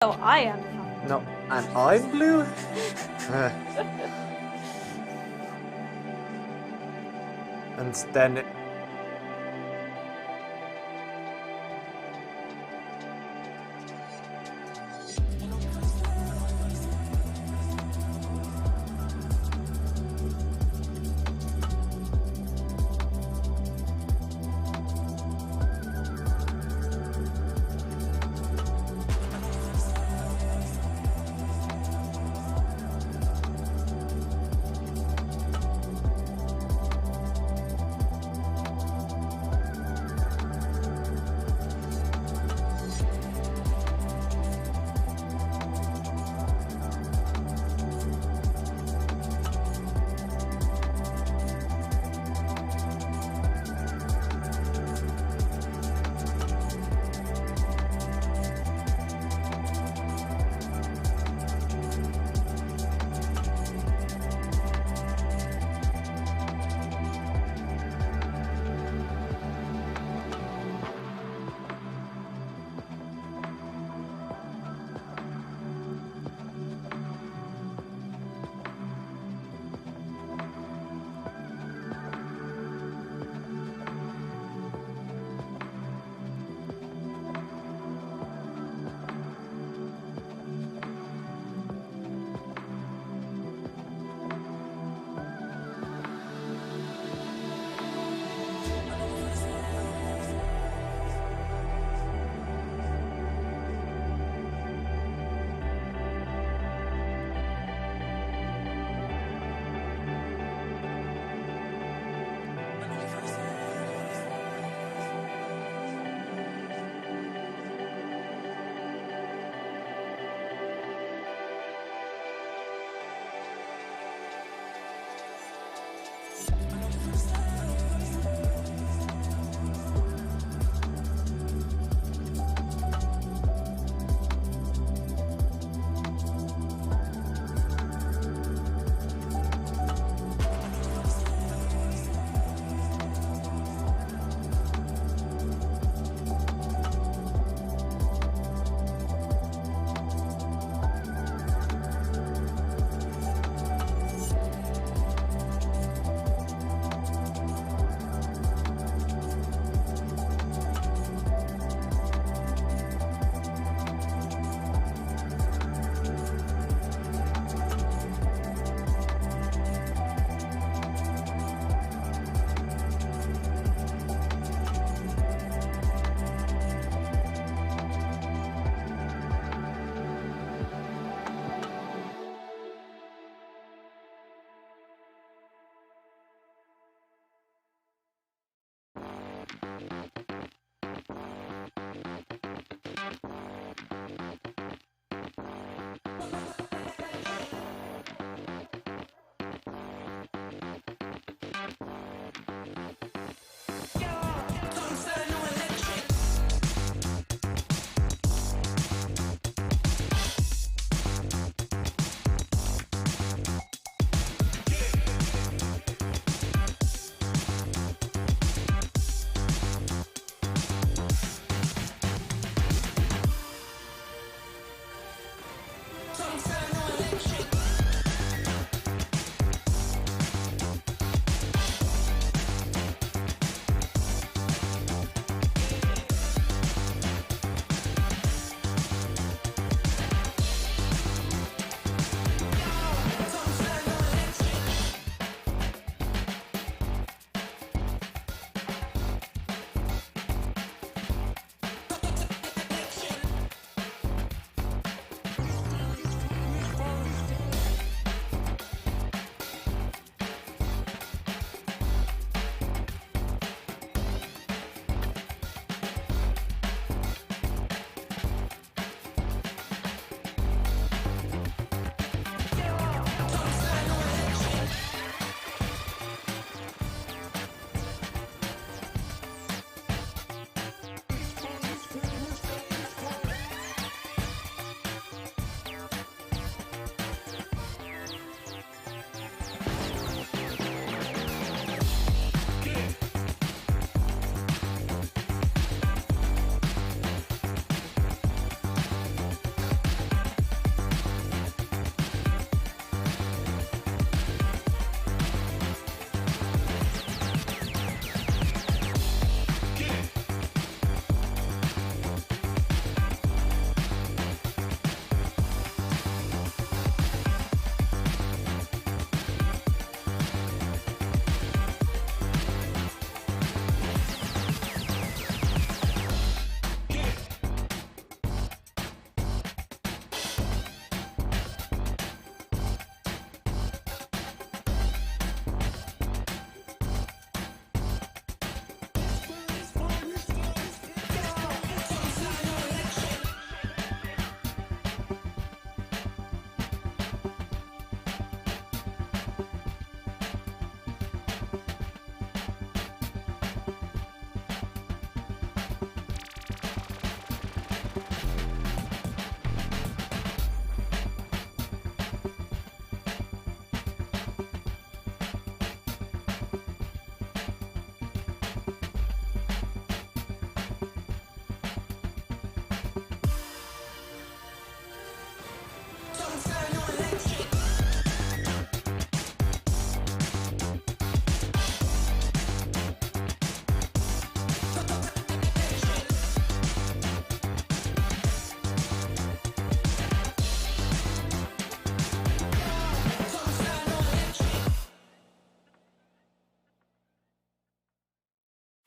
So I am. No, and I'm blue? And then...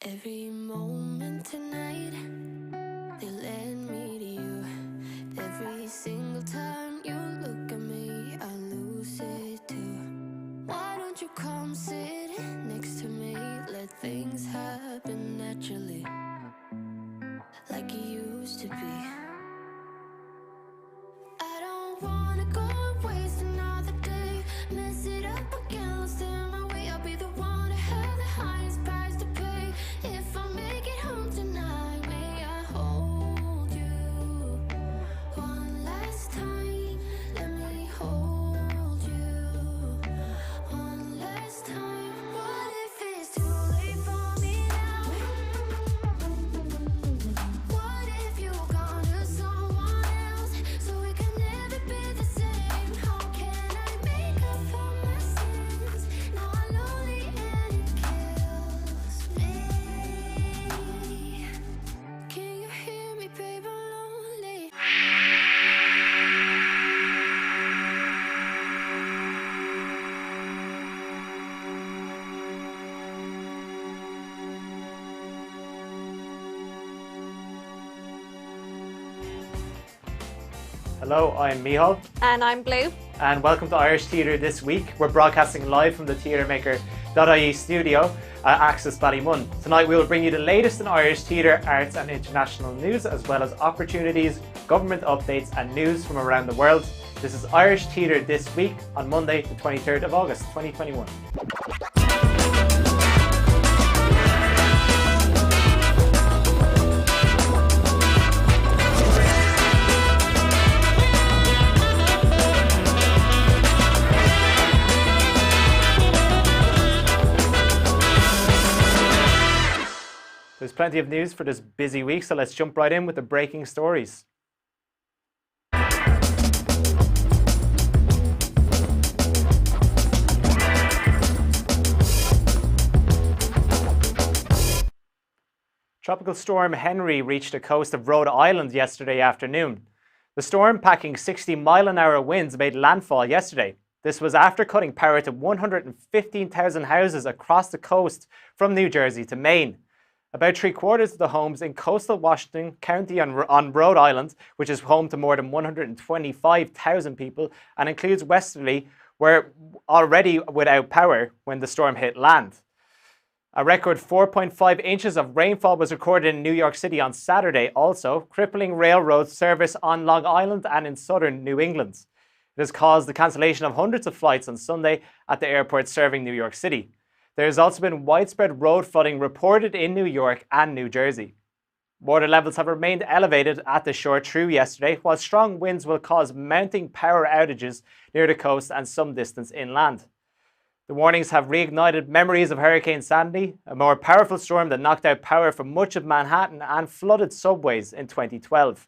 Every moment tonight, they led me to you. Every single time you look at me, I lose it too. Why don't you come sit next to me? Let things happen naturally, like it used to be. I don't wanna go waste another day, mess it up again, lost in my way. I'll be the one to have the highest price to pay. If I make it home tonight, may I hold you one last time? Let me hold you one last time. What if it's too late for me now? What if you're gone to someone else, so we can never be the same? How can I make up for my sins? Now I'm lonely and it kills me. Can you hear me, babe? I'm lonely. Hello, I'm Mihal, And I'm Blue. and welcome to Irish Theatre This Week. We're broadcasting live from the TheatreMaker.ie studio at Access Ballymun. Tonight we will bring you the latest in Irish theatre, arts and international news, as well as opportunities, government updates and news from around the world. This is Irish Theatre This Week on Monday, the 23rd of August, 2021. There's plenty of news for this busy week, so let's jump right in with the breaking stories. Tropical storm Henry reached the coast of Rhode Island yesterday afternoon. The storm, packing 60-mile-an-hour winds, made landfall yesterday. This was after cutting power to 115,000 houses across the coast from New Jersey to Maine. About 3/4 of the homes in coastal Washington County on Rhode Island, which is home to more than 125,000 people and includes Westerly, were already without power when the storm hit land. A record 4.5 inches of rainfall was recorded in New York City on Saturday, also crippling railroad service on Long Island and in southern New England. It has caused the cancellation of hundreds of flights on Sunday at the airport serving New York City. There has also been widespread road flooding reported in New York and New Jersey. Water levels have remained elevated at the shore through yesterday, while strong winds will cause mounting power outages near the coast and some distance inland. The warnings have reignited memories of Hurricane Sandy, a more powerful storm that knocked out power for much of Manhattan and flooded subways in 2012.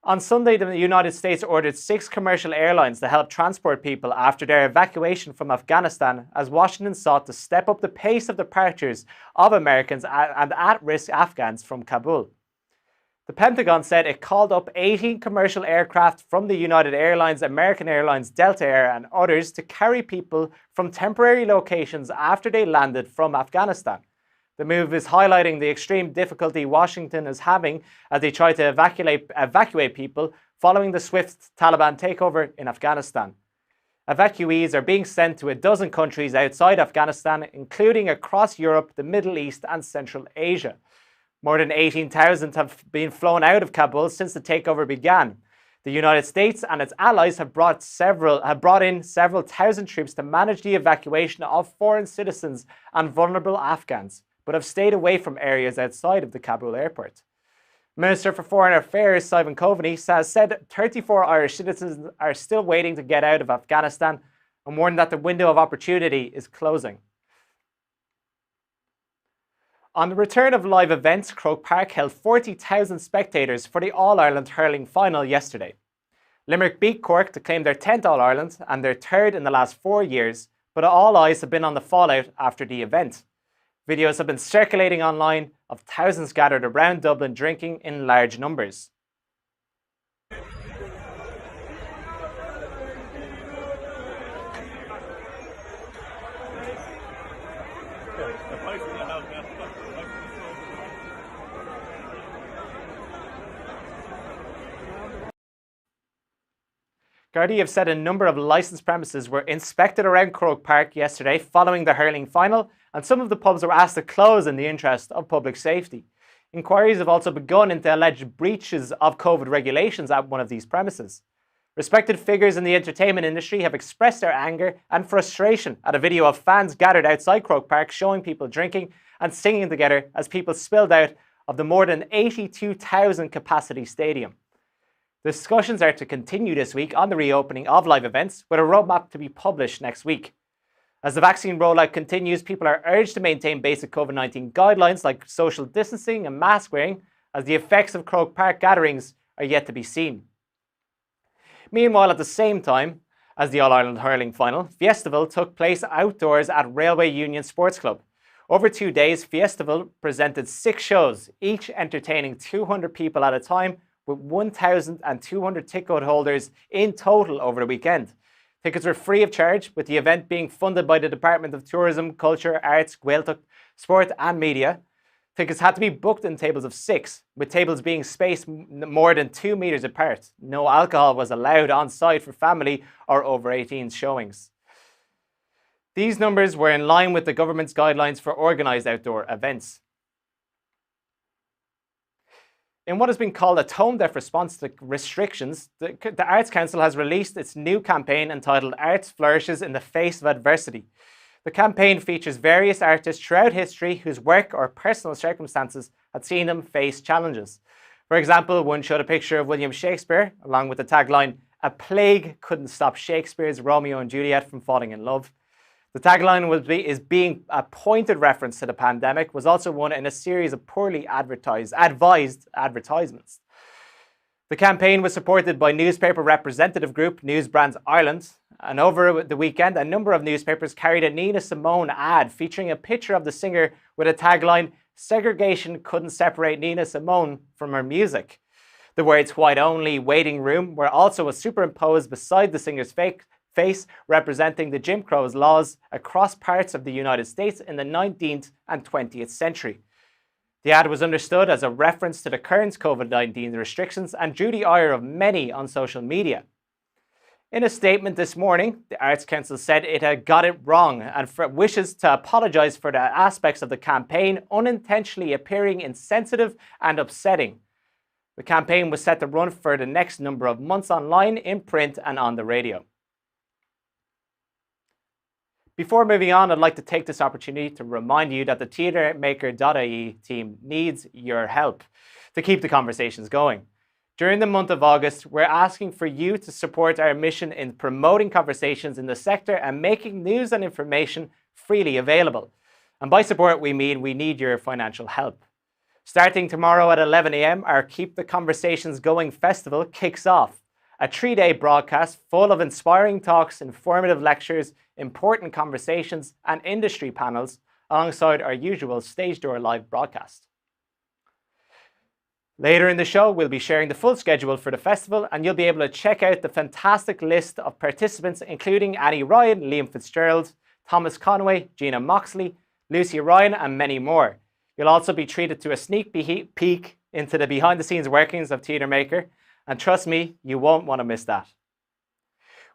On Sunday, the United States ordered 6 commercial airlines to help transport people after their evacuation from Afghanistan, as Washington sought to step up the pace of departures of Americans and at-risk Afghans from Kabul. The Pentagon said it called up 18 commercial aircraft from the United Airlines, American Airlines, Delta Air and others to carry people from temporary locations after they landed from Afghanistan. The move is highlighting the extreme difficulty Washington is having as they try to evacuate people following the swift Taliban takeover in Afghanistan. Evacuees are being sent to a dozen countries outside Afghanistan, including across Europe, the Middle East and Central Asia. More than 18,000 have been flown out of Kabul since the takeover began. The United States and its allies have brought in several thousand troops to manage the evacuation of foreign citizens and vulnerable Afghans, but have stayed away from areas outside of the Kabul airport. Minister for Foreign Affairs Simon Coveney has said 34 Irish citizens are still waiting to get out of Afghanistan and warned that the window of opportunity is closing. On the return of live events, Croke Park held 40,000 spectators for the All-Ireland hurling final yesterday. Limerick beat Cork to claim their 10th All-Ireland and their 3rd in the last 4 years, but all eyes have been on the fallout after the event. Videos have been circulating online of thousands gathered around Dublin drinking in large numbers. Gardaí have said a number of licensed premises were inspected around Croke Park yesterday following the hurling final, and some of the pubs were asked to close in the interest of public safety. Inquiries have also begun into alleged breaches of COVID regulations at one of these premises. Respected figures in the entertainment industry have expressed their anger and frustration at a video of fans gathered outside Croke Park showing people drinking and singing together as people spilled out of the more than 82,000 capacity stadium. Discussions are to continue this week on the reopening of live events, with a roadmap to be published next week. As the vaccine rollout continues, people are urged to maintain basic COVID-19 guidelines like social distancing and mask wearing, as the effects of Croke Park gatherings are yet to be seen. Meanwhile, at the same time as the All-Ireland Hurling Final, Fiestival took place outdoors at Railway Union Sports Club. Over 2 days, Fiestival presented 6 shows, each entertaining 200 people at a time, with 1,200 ticket holders in total over the weekend. Tickets were free of charge, with the event being funded by the Department of Tourism, Culture, Arts, Gaeltacht, Sport and Media. Tickets had to be booked in tables of 6, with tables being spaced more than 2 metres apart. No alcohol was allowed on site for family or over 18 showings. These numbers were in line with the government's guidelines for organised outdoor events. In what has been called a tone-deaf response to restrictions, the Arts Council has released its new campaign entitled Arts Flourishes in the Face of Adversity. The campaign features various artists throughout history whose work or personal circumstances had seen them face challenges. For example, one showed a picture of William Shakespeare, along with the tagline, "A plague couldn't stop Shakespeare's Romeo and Juliet from falling in love." The tagline is being a pointed reference to the pandemic, was also one in a series of poorly advised advertisements. The campaign was supported by newspaper representative group Newsbrands Ireland, and over the weekend a number of newspapers carried a Nina Simone ad featuring a picture of the singer with a tagline, "Segregation couldn't separate Nina Simone from her music." The words "white only, waiting room" were also superimposed beside the singer's face, representing the Jim Crow laws across parts of the United States in the 19th and 20th century. The ad was understood as a reference to the current COVID-19 restrictions and drew the ire of many on social media. In a statement this morning, the Arts Council said it had got it wrong and wishes to apologise for the aspects of the campaign unintentionally appearing insensitive and upsetting. The campaign was set to run for the next number of months online, in print and on the radio. Before moving on, I'd like to take this opportunity to remind you that the TheatreMaker.ie team needs your help to keep the conversations going. During the month of August, we're asking for you to support our mission in promoting conversations in the sector and making news and information freely available. And by support, we mean we need your financial help. Starting tomorrow at 11 a.m, our Keep the Conversations Going festival kicks off. A 3-day broadcast full of inspiring talks, informative lectures, important conversations and industry panels alongside our usual stage door live broadcast. Later in the show, we'll be sharing the full schedule for the festival and you'll be able to check out the fantastic list of participants including Annie Ryan, Liam Fitzgerald, Thomas Conway, Gina Moxley, Lucy Ryan and many more. You'll also be treated to a sneak peek into the behind-the-scenes workings of TheatreMaker, and trust me, you won't want to miss that.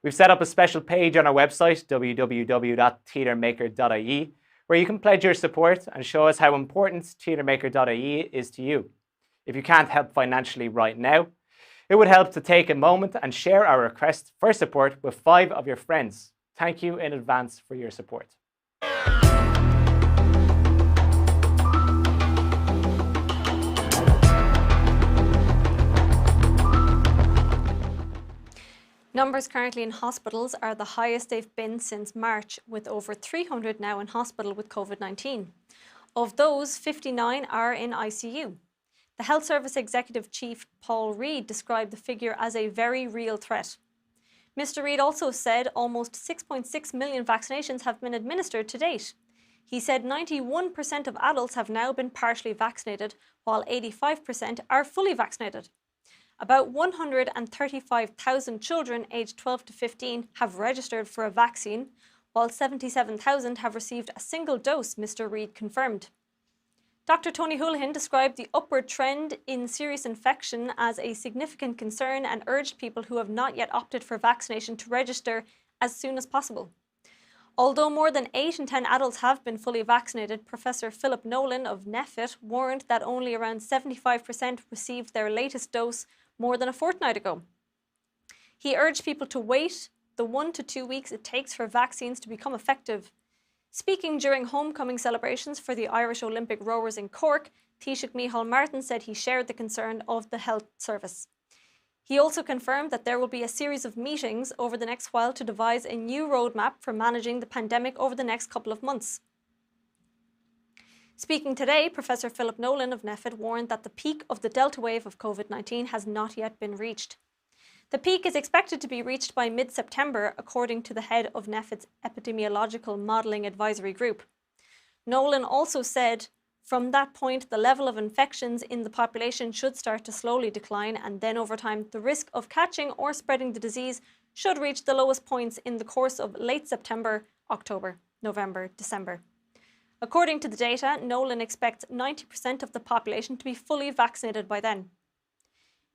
We've set up a special page on our website, www.TheatreMaker.ie, where you can pledge your support and show us how important TheatreMaker.ie is to you. If you can't help financially right now, it would help to take a moment and share our request for support with 5 of your friends. Thank you in advance for your support. Numbers currently in hospitals are the highest they've been since March, with over 300 now in hospital with COVID-19. Of those, 59 are in ICU. The Health Service Executive Chief Paul Reid described the figure as a very real threat. Mr. Reid also said almost 6.6 million vaccinations have been administered to date. He said 91% of adults have now been partially vaccinated, while 85% are fully vaccinated. About 135,000 children aged 12 to 15 have registered for a vaccine, while 77,000 have received a single dose, Mr. Reid confirmed. Dr. Tony Houlihan described the upward trend in serious infection as a significant concern and urged people who have not yet opted for vaccination to register as soon as possible. Although more than 8 in 10 adults have been fully vaccinated, Professor Philip Nolan of NPHET warned that only around 75% received their latest dose more than a fortnight ago. He urged people to wait the 1 to 2 weeks it takes for vaccines to become effective. Speaking during homecoming celebrations for the Irish Olympic rowers in Cork, Taoiseach Micheál Martin said he shared the concern of the health service. He also confirmed that there will be a series of meetings over the next while to devise a new roadmap for managing the pandemic over the next couple of months. Speaking today, Professor Philip Nolan of NPHET warned that the peak of the Delta wave of COVID-19 has not yet been reached. The peak is expected to be reached by mid-September, according to the head of NPHET's Epidemiological Modelling Advisory Group. Nolan also said, from that point, the level of infections in the population should start to slowly decline, and then over time, the risk of catching or spreading the disease should reach the lowest points in the course of late September, October, November, December. According to the data, Nolan expects 90% of the population to be fully vaccinated by then.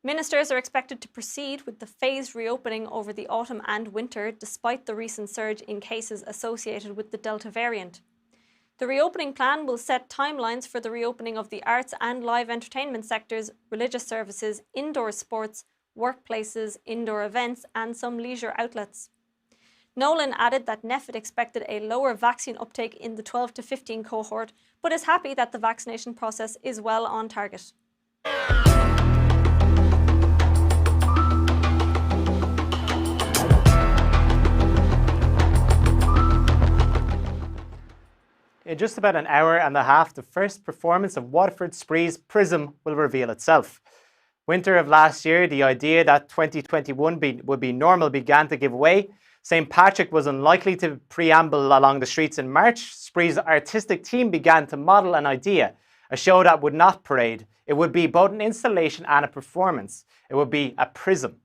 Ministers are expected to proceed with the phased reopening over the autumn and winter, despite the recent surge in cases associated with the Delta variant. The reopening plan will set timelines for the reopening of the arts and live entertainment sectors, religious services, indoor sports, workplaces, indoor events, and some leisure outlets. Nolan added that NPHET expected a lower vaccine uptake in the 12 to 15 cohort, but is happy that the vaccination process is well on target. In just about an hour and a half, the first performance of Waterford Spree's Prism will reveal itself. Winter of last year, the idea that 2021 would be normal began to give way. St. Patrick was unlikely to preamble along the streets in March. Spree's artistic team began to model an idea, a show that would not parade. It would be both an installation and a performance. It would be a prism.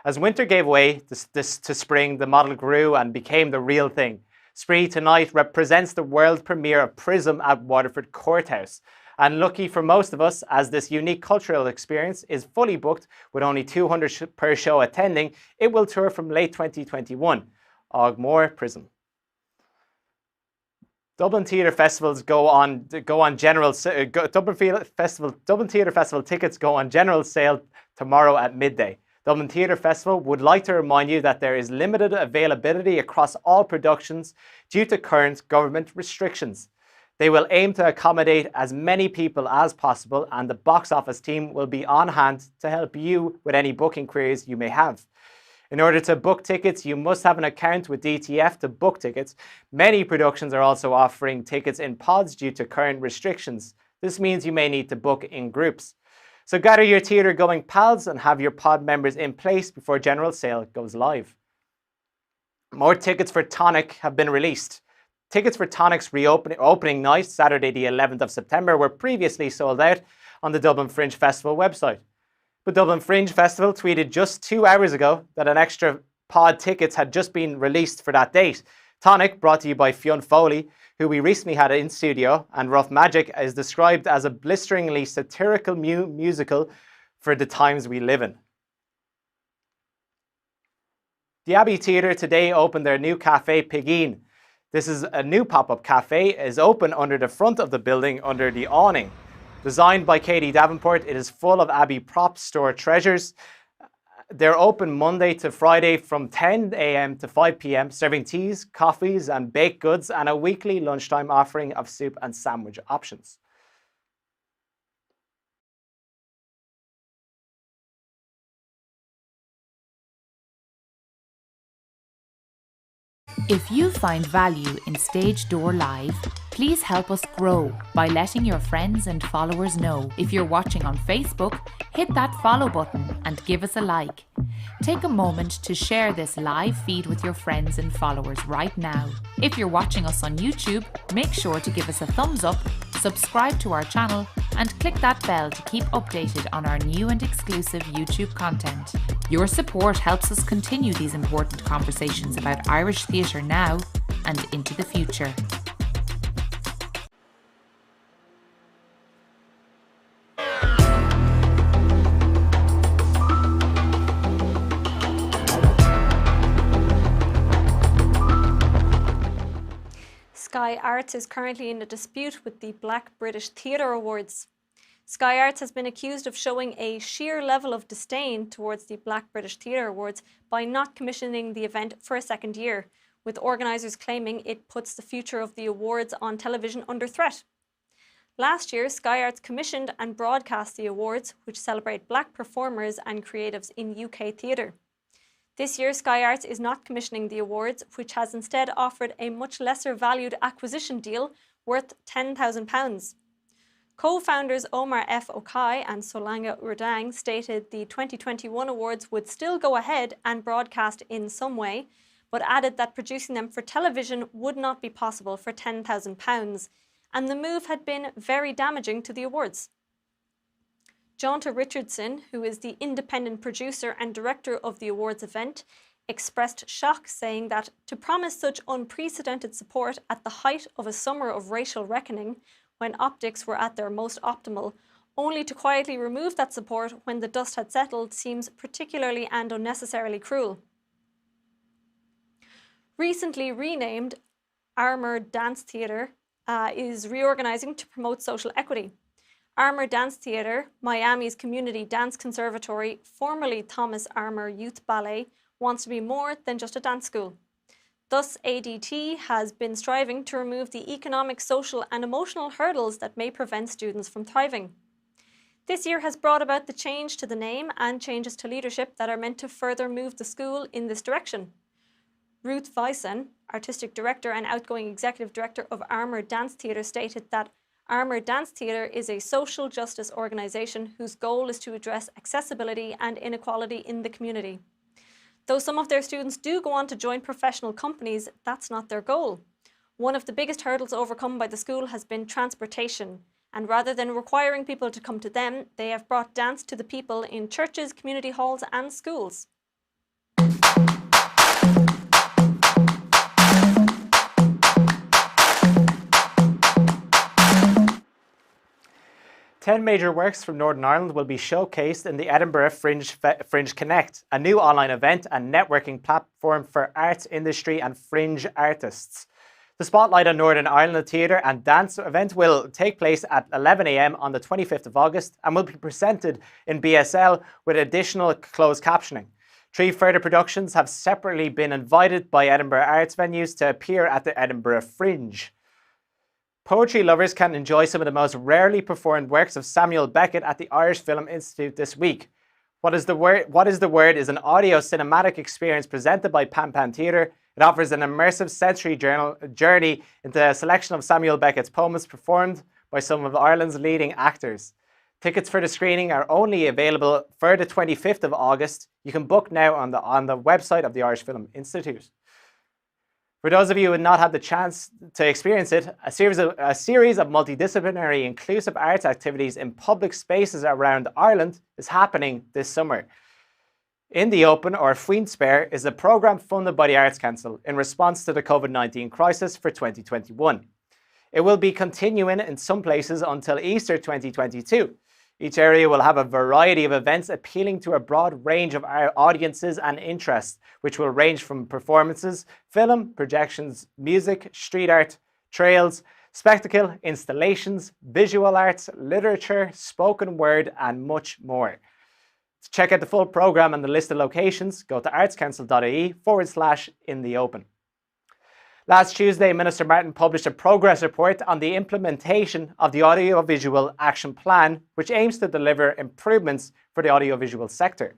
As winter gave way to spring, the model grew and became the real thing. Spree tonight represents the world premiere of Prism at Waterford Courthouse. And lucky for most of us, as this unique cultural experience is fully booked with only 200 per show attending, it will tour from late 2021. Ogmore Prism. Dublin Theatre Festivals Dublin Theatre Festival tickets go on general sale tomorrow at midday. Dublin Theatre Festival would like to remind you that there is limited availability across all productions due to current government restrictions. They will aim to accommodate as many people as possible, and the box office team will be on hand to help you with any booking queries you may have. In order to book tickets, you must have an account with DTF to book tickets. Many productions are also offering tickets in pods due to current restrictions. This means you may need to book in groups. So gather your theatre-going pals and have your pod members in place before general sale goes live. More tickets for Tonic have been released. Tickets for Tonic's opening night, Saturday the 11th of September, were previously sold out on the Dublin Fringe Festival website. But Dublin Fringe Festival tweeted just 2 hours ago that an extra pod tickets had just been released for that date. Tonic, brought to you by Fionn Foley, who we recently had in studio, and Rough Magic, is described as a blisteringly satirical musical for the times we live in. The Abbey Theatre today opened their new cafe, Pigeen. This is a new pop-up cafe. It is open under the front of the building under the awning. Designed by Katie Davenport, it is full of Abbey props, store treasures. They're open Monday to Friday from 10 a.m. to 5 p.m, serving teas, coffees, and baked goods, and a weekly lunchtime offering of soup and sandwich options. If you find value in Stage Door Live, please help us grow by letting your friends and followers know. If you're watching on Facebook, hit that follow button and give us a like. Take a moment to share this live feed with your friends and followers right now. If you're watching us on YouTube, make sure to give us a thumbs up, subscribe to our channel, and click that bell to keep updated on our new and exclusive YouTube content. Your support helps us continue these important conversations about Irish theatre now and into the future. Sky Arts is currently in a dispute with the Black British Theatre Awards. Sky Arts has been accused of showing a sheer level of disdain towards the Black British Theatre Awards by not commissioning the event for a second year, with organisers claiming it puts the future of the awards on television under threat. Last year, Sky Arts commissioned and broadcast the awards, which celebrate Black performers and creatives in UK theatre. This year, Sky Arts is not commissioning the awards, which has instead offered a much lesser valued acquisition deal worth £10,000. Co-founders Omar F. Okai and Solanga Urdang stated the 2021 awards would still go ahead and broadcast in some way, but added that producing them for television would not be possible for £10,000, and the move had been very damaging to the awards. Jonta Richardson, who is the independent producer and director of the awards event, expressed shock, saying that to promise such unprecedented support at the height of a summer of racial reckoning, when optics were at their most optimal, only to quietly remove that support when the dust had settled, seems particularly and unnecessarily cruel. Recently renamed Armour Dance Theatre is reorganising to promote social equity. Armour Dance Theatre, Miami's community dance conservatory, formerly Thomas Armour Youth Ballet, wants to be more than just a dance school. Thus, ADT has been striving to remove the economic, social and emotional hurdles that may prevent students from thriving. This year has brought about the change to the name and changes to leadership that are meant to further move the school in this direction. Ruth Vysen, Artistic Director and outgoing Executive Director of Armour Dance Theatre, stated that Armour Dance Theatre is a social justice organisation whose goal is to address accessibility and inequality in the community. Though some of their students do go on to join professional companies, that's not their goal. One of the biggest hurdles overcome by the school has been transportation, and rather than requiring people to come to them, they have brought dance to the people in churches, community halls and schools. Ten major works from Northern Ireland will be showcased in the Edinburgh Fringe Connect, a new online event and networking platform for arts industry and fringe artists. The Spotlight on Northern Ireland Theatre and Dance event will take place at 11 a.m. on the 25th of August and will be presented in BSL with additional closed captioning. 3 further productions have separately been invited by Edinburgh arts venues to appear at the Edinburgh Fringe. Poetry lovers can enjoy some of the most rarely performed works of Samuel Beckett at the Irish Film Institute this week. What is the Word is an audio cinematic experience presented by Pan Pan Theatre. It offers an immersive sensory journey into a selection of Samuel Beckett's poems performed by some of Ireland's leading actors. Tickets for the screening are only available for the 25th of August. You can book now on the website of the Irish Film Institute. For those of you who have not had the chance to experience it, a series of multidisciplinary inclusive arts activities in public spaces around Ireland is happening this summer. In the Open, or Fuin Spare, is a programme funded by the Arts Council in response to the COVID-19 crisis for 2021. It will be continuing in some places until Easter 2022. Each area will have a variety of events appealing to a broad range of audiences and interests, which will range from performances, film, projections, music, street art, trails, spectacle, installations, visual arts, literature, spoken word, and much more. To check out the full programme and the list of locations, go to artscouncil.ie/in-the-open. Last Tuesday, Minister Martin published a progress report on the implementation of the Audiovisual Action Plan, which aims to deliver improvements for the audiovisual sector.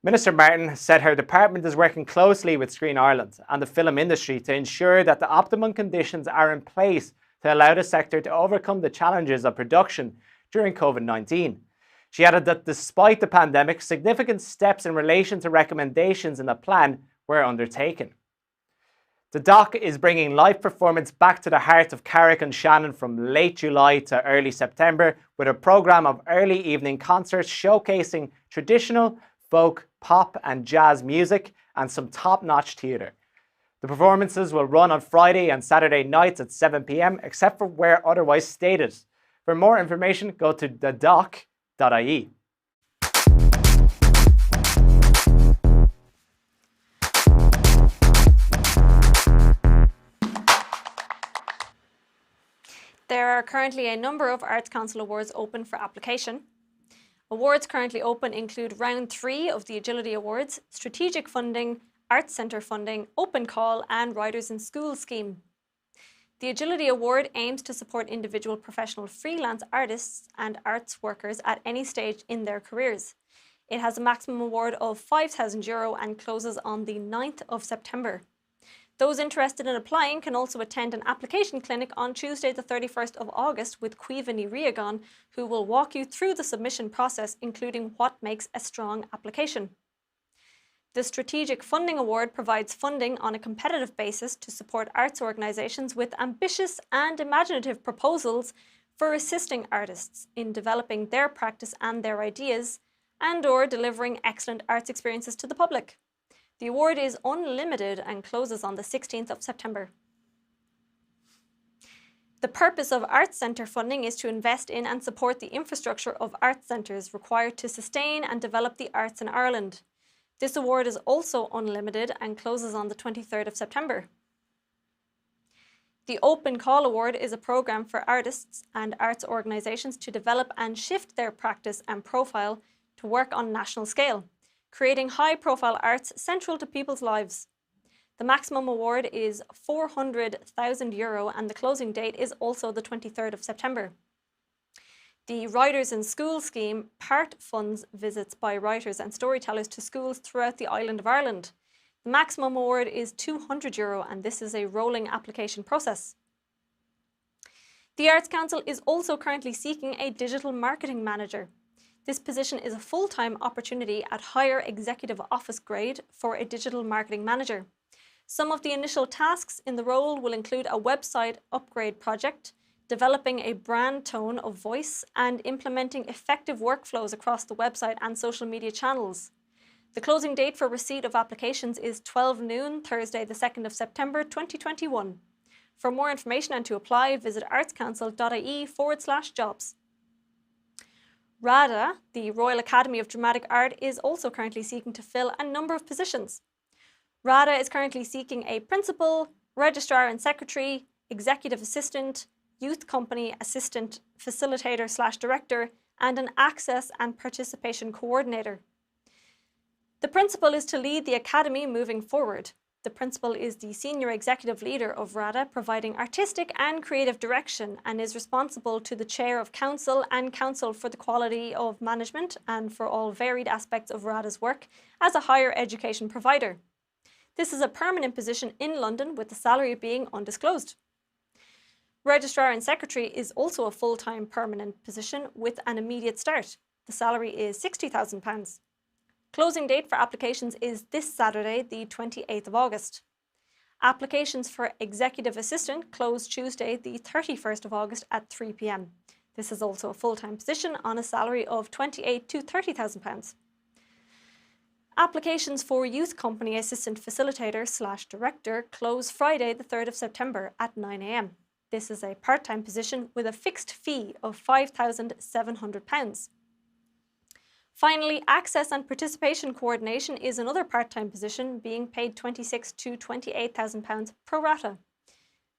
Minister Martin said her department is working closely with Screen Ireland and the film industry to ensure that the optimum conditions are in place to allow the sector to overcome the challenges of production during COVID-19. She added that despite the pandemic, significant steps in relation to recommendations in the plan were undertaken. The doc is bringing live performance back to the heart of Carrick and Shannon from late July to early September with a programme of early evening concerts showcasing traditional, folk, pop and jazz music and some top-notch theatre. The performances will run on Friday and Saturday nights at 7 p.m, except for where otherwise stated. For more information, go to thedoc.ie. are currently a number of Arts Council awards open for application. Awards currently open include Round 3 of the Agility Awards, Strategic Funding, Arts Centre Funding, Open Call and Writers in Schools Scheme. The Agility Award aims to support individual professional freelance artists and arts workers at any stage in their careers. It has a maximum award of €5,000 and closes on the 9th of September. Those interested in applying can also attend an application clinic on Tuesday the 31st of August with Caoimhe Ní Riagan, who will walk you through the submission process, including what makes a strong application. The Strategic Funding Award provides funding on a competitive basis to support arts organisations with ambitious and imaginative proposals for assisting artists in developing their practice and their ideas, and/or delivering excellent arts experiences to the public. The award is unlimited and closes on the 16th of September. The purpose of Arts Centre funding is to invest in and support the infrastructure of arts centres required to sustain and develop the arts in Ireland. This award is also unlimited and closes on the 23rd of September. The Open Call Award is a programme for artists and arts organisations to develop and shift their practice and profile to work on national scale, creating high-profile arts central to people's lives. The maximum award is €400,000 and the closing date is also the 23rd of September. The Writers in Schools scheme part funds visits by writers and storytellers to schools throughout the island of Ireland. The maximum award is €200 and this is a rolling application process. The Arts Council is also currently seeking a digital marketing manager. This position is a full-time opportunity at higher executive office grade for a digital marketing manager. Some of the initial tasks in the role will include a website upgrade project, developing a brand tone of voice, and implementing effective workflows across the website and social media channels. The closing date for receipt of applications is 12 noon, Thursday the 2nd of September 2021. For more information and to apply, visit artscouncil.ie/jobs. RADA, the Royal Academy of Dramatic Art, is also currently seeking to fill a number of positions. RADA is currently seeking a principal, registrar and secretary, executive assistant, youth company assistant, facilitator/director, and an access and participation coordinator. The principal is to lead the academy moving forward. The principal is the senior executive leader of RADA, providing artistic and creative direction, and is responsible to the chair of council and council for the quality of management and for all varied aspects of RADA's work as a higher education provider. This is a permanent position in London, with the salary being undisclosed. Registrar and Secretary is also a full-time permanent position with an immediate start. The salary is £60,000. Closing date for applications is this Saturday, the 28th of August. Applications for Executive Assistant close Tuesday, the 31st of August at 3 p.m. This is also a full-time position on a salary of £28,000 to £30,000. Applications for Youth Company Assistant Facilitator/Director close Friday, the 3rd of September at 9 a.m. This is a part-time position with a fixed fee of £5,700. Finally, Access and Participation Coordination is another part-time position being paid £26,000 to £28,000 pro rata.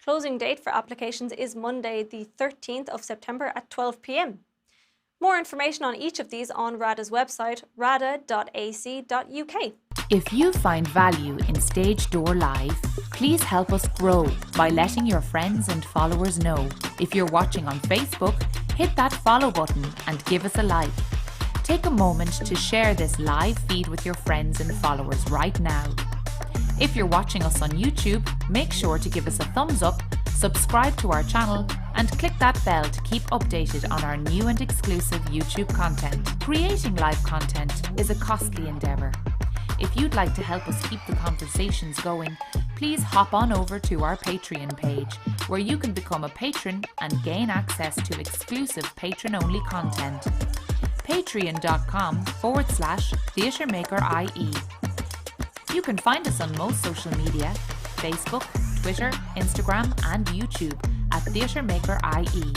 Closing date for applications is Monday, the 13th of September at 12 p.m. More information on each of these on RADA's website, rada.ac.uk. If you find value in Stage Door Live, please help us grow by letting your friends and followers know. If you're watching on Facebook, hit that follow button and give us a like. Take a moment to share this live feed with your friends and followers right now. If you're watching us on YouTube, make sure to give us a thumbs up, subscribe to our channel, and click that bell to keep updated on our new and exclusive YouTube content. Creating live content is a costly endeavour. If you'd like to help us keep the conversations going, please hop on over to our Patreon page, where you can become a patron and gain access to exclusive patron-only content. patreon.com/TheatreMaker.ie. You can find us on most social media, Facebook, Twitter, Instagram and YouTube at TheatreMaker.ie.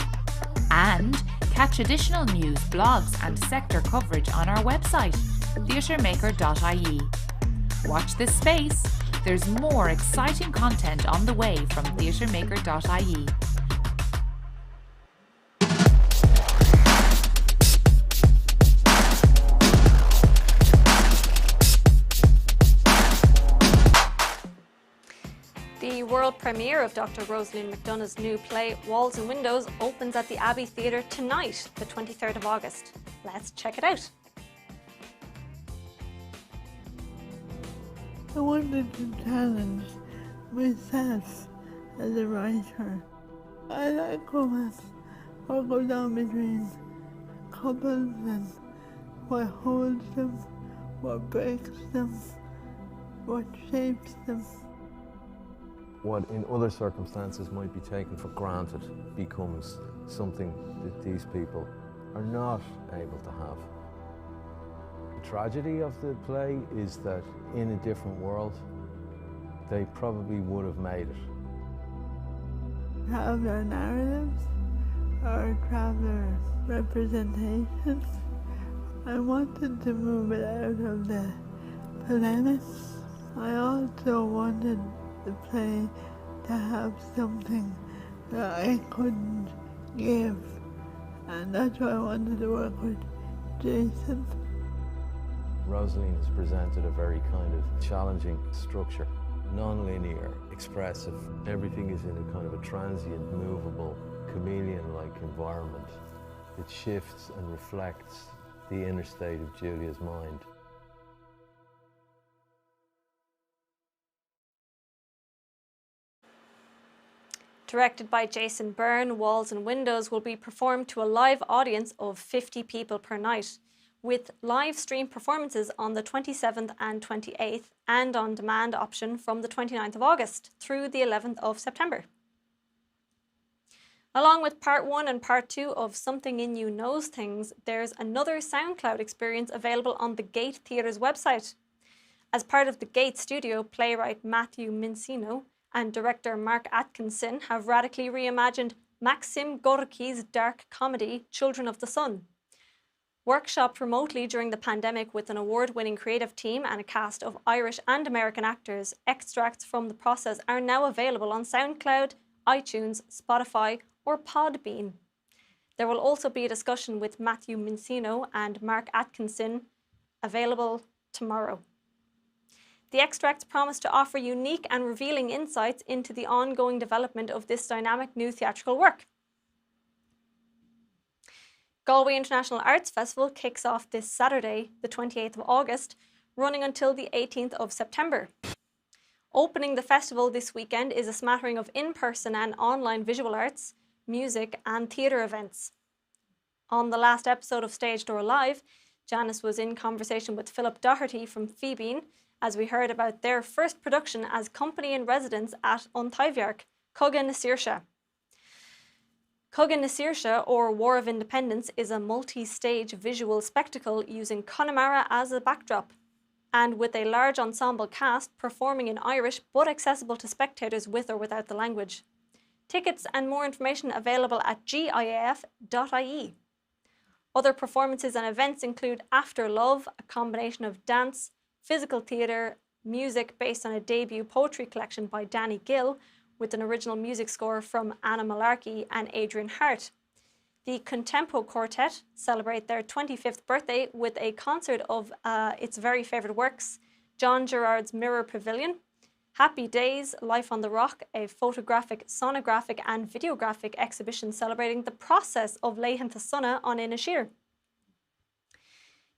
And catch additional news, blogs and sector coverage on our website, TheatreMaker.ie. Watch this space, there's more exciting content on the way from TheatreMaker.ie. The world premiere of Dr. Rosaleen McDonagh's new play, Walls and Windows, opens at the Abbey Theatre tonight, the 23rd of August. Let's check it out. I wanted to challenge myself as a writer. I like romance, what goes on between couples and what holds them, what breaks them, what shapes them. What in other circumstances might be taken for granted becomes something that these people are not able to have. The tragedy of the play is that in a different world, they probably would have made it. Traveller narratives or traveller representations. I wanted to move it out of the polemics. I also wanted the play to have something that I couldn't give, and that's why I wanted to work with Jason. Rosaleen has presented a very kind of challenging structure, non-linear, expressive. Everything is in a kind of a transient, movable, chameleon-like environment. It shifts and reflects the inner state of Julia's mind. Directed by Jason Byrne, Walls and Windows will be performed to a live audience of 50 people per night, with live stream performances on the 27th and 28th and on-demand option from the 29th of August through the 11th of September. Along with part 1 and part 2 of Something in You Knows Things, there's another SoundCloud experience available on the Gate Theatre's website. As part of the Gate studio, playwright Matthew Mincino and director Mark Atkinson have radically reimagined Maxim Gorky's dark comedy, Children of the Sun. Workshopped remotely during the pandemic with an award-winning creative team and a cast of Irish and American actors, extracts from the process are now available on SoundCloud, iTunes, Spotify, or Podbean. There will also be a discussion with Matthew Mincino and Mark Atkinson available tomorrow. The extracts promise to offer unique and revealing insights into the ongoing development of this dynamic new theatrical work. Galway International Arts Festival kicks off this Saturday, the 28th of August, running until the 18th of September. Opening the festival this weekend is a smattering of in-person and online visual arts, music and theatre events. On the last episode of Stage Door Live, Janice was in conversation with Philip Doherty from Phoebeen as we heard about their first production as company in residence at Untitled Chapter na Saoirse. Coggan na Saoirse, or War of Independence, is a multi-stage visual spectacle using Connemara as a backdrop, and with a large ensemble cast performing in Irish but accessible to spectators with or without the language. Tickets and more information available at giaf.ie. Other performances and events include After Love, a combination of dance, physical theatre, music based on a debut poetry collection by Danny Gill, with an original music score from Anna Malarkey and Adrian Hart. The Contempo Quartet celebrate their 25th birthday with a concert of its very favourite works, John Gerard's Mirror Pavilion, Happy Days, Life on the Rock, a photographic, sonographic and videographic exhibition celebrating the process of Leighantha Sunna on Inisheer.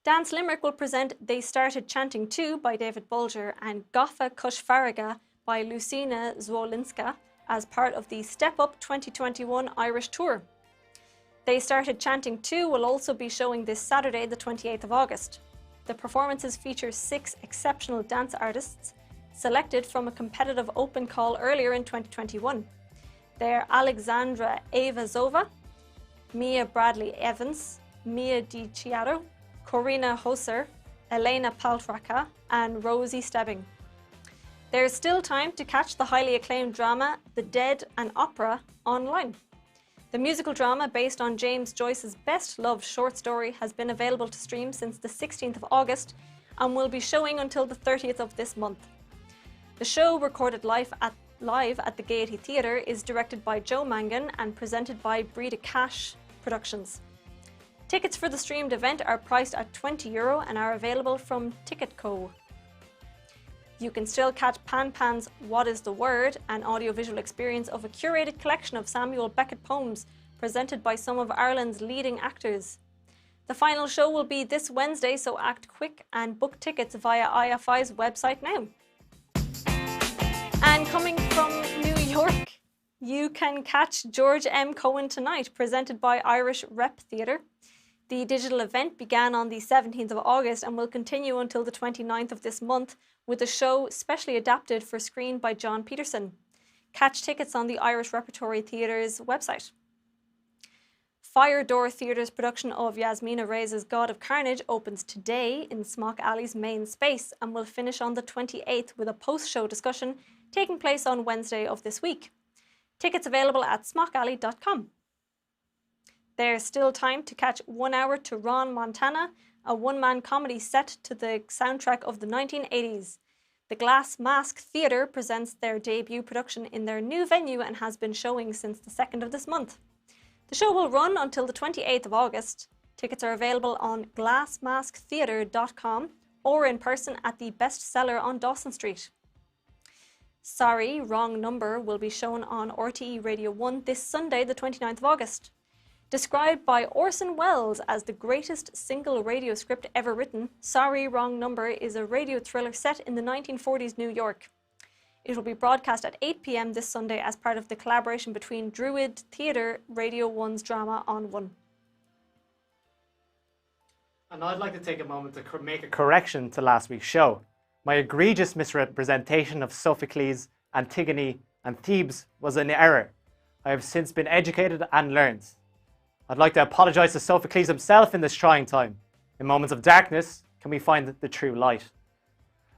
Dance Limerick will present They Started Chanting Too by David Bulger and Goffa Kushfaraga by Lucina Zwolinska as part of the Step Up 2021 Irish Tour. They Started Chanting Too will also be showing this Saturday, the 28th of August. The performances feature 6 exceptional dance artists selected from a competitive open call earlier in 2021. They're Alexandra Evazova, Mia Bradley Evans, Mia Di Chiaro, Corina Hoser, Elena Paltraka, and Rosie Stebbing. There's still time to catch the highly acclaimed drama The Dead and Opera online. The musical drama, based on James Joyce's best-loved short story, has been available to stream since the 16th of August and will be showing until the 30th of this month. The show, recorded live at the Gaiety Theatre, is directed by Joe Mangan and presented by Breda Cash Productions. Tickets for the streamed event are priced at €20 and are available from Ticketco. You can still catch Pan Pan's What is the Word, an audiovisual experience of a curated collection of Samuel Beckett poems presented by some of Ireland's leading actors. The final show will be this Wednesday, so act quick and book tickets via IFI's website now. And coming from New York, you can catch George M. Cohen Tonight, presented by Irish Rep Theatre. The digital event began on the 17th of August and will continue until the 29th of this month, with the show specially adapted for screen by John Peterson. Catch tickets on the Irish Repertory Theatre's website. Fire Door Theatre's production of Yasmina Reyes' God of Carnage opens today in Smock Alley's main space and will finish on the 28th with a post-show discussion taking place on Wednesday of this week. Tickets available at smockalley.com. There's still time to catch 1 Hour to Ron Montana, a one-man comedy set to the soundtrack of the 1980s. The Glass Mask Theatre presents their debut production in their new venue and has been showing since the 2nd of this month. The show will run until the 28th of August. Tickets are available on glassmasktheatre.com or in person at the Bestseller on Dawson Street. Sorry, Wrong Number will be shown on RTE Radio 1 this Sunday, the 29th of August. Described by Orson Welles as the greatest single radio script ever written, Sorry, Wrong Number is a radio thriller set in the 1940s New York. It will be broadcast at 8 p.m. this Sunday as part of the collaboration between Druid Theatre, Radio 1's drama On One. And I'd like to take a moment to make a correction to last week's show. My egregious misrepresentation of Sophocles, Antigone, and Thebes was an error. I have since been educated and learned. I'd like to apologise to Sophocles himself in this trying time. In moments of darkness, can we find the true light?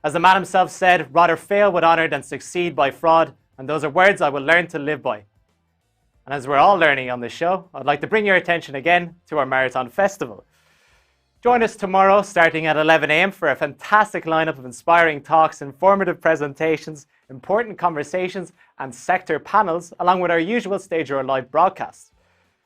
As the man himself said, rather fail with honour than succeed by fraud, and those are words I will learn to live by. And as we're all learning on this show, I'd like to bring your attention again to our Marathon Festival. Join us tomorrow starting at 11 a.m. for a fantastic lineup of inspiring talks, informative presentations, important conversations and sector panels, along with our usual Stage Your Live broadcasts.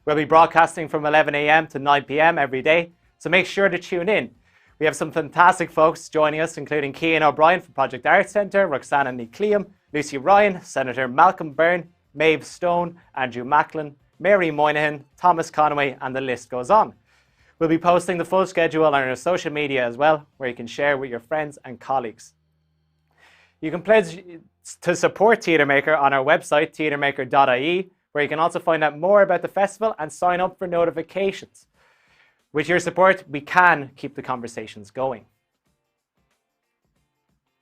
We'll be broadcasting from 11 a.m. to 9 p.m. every day, so make sure to tune in. We have some fantastic folks joining us, including Cian O'Brien from Project Arts Centre, Roxana Nicliam, Lucy Ryan, Senator Malcolm Byrne, Maeve Stone, Andrew Macklin, Mary Moynihan, Thomas Conway, and the list goes on. We'll be posting the full schedule on our social media as well, where you can share with your friends and colleagues. You can pledge to support TheatreMaker on our website, TheatreMaker.ie, where you can also find out more about the festival and sign up for notifications. With your support, we can keep the conversations going.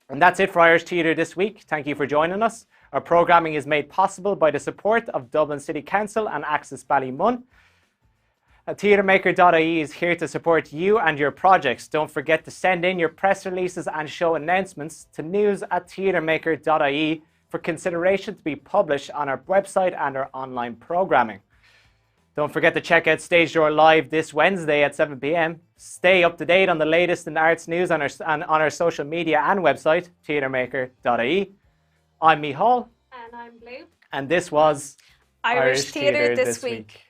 And that's it for Irish Theatre this week. Thank you for joining us. Our programming is made possible by the support of Dublin City Council and Access Ballymun. TheatreMaker.ie is here to support you and your projects. Don't forget to send in your press releases and show announcements to news@TheatreMaker.ie for consideration to be published on our website and our online programming. Don't forget to check out Stage Door Live this Wednesday at 7 p.m. Stay up to date on the latest in arts news on our social media and website, TheatreMaker.ie. I'm Michal. And I'm Blue. And this was Irish Theatre this week.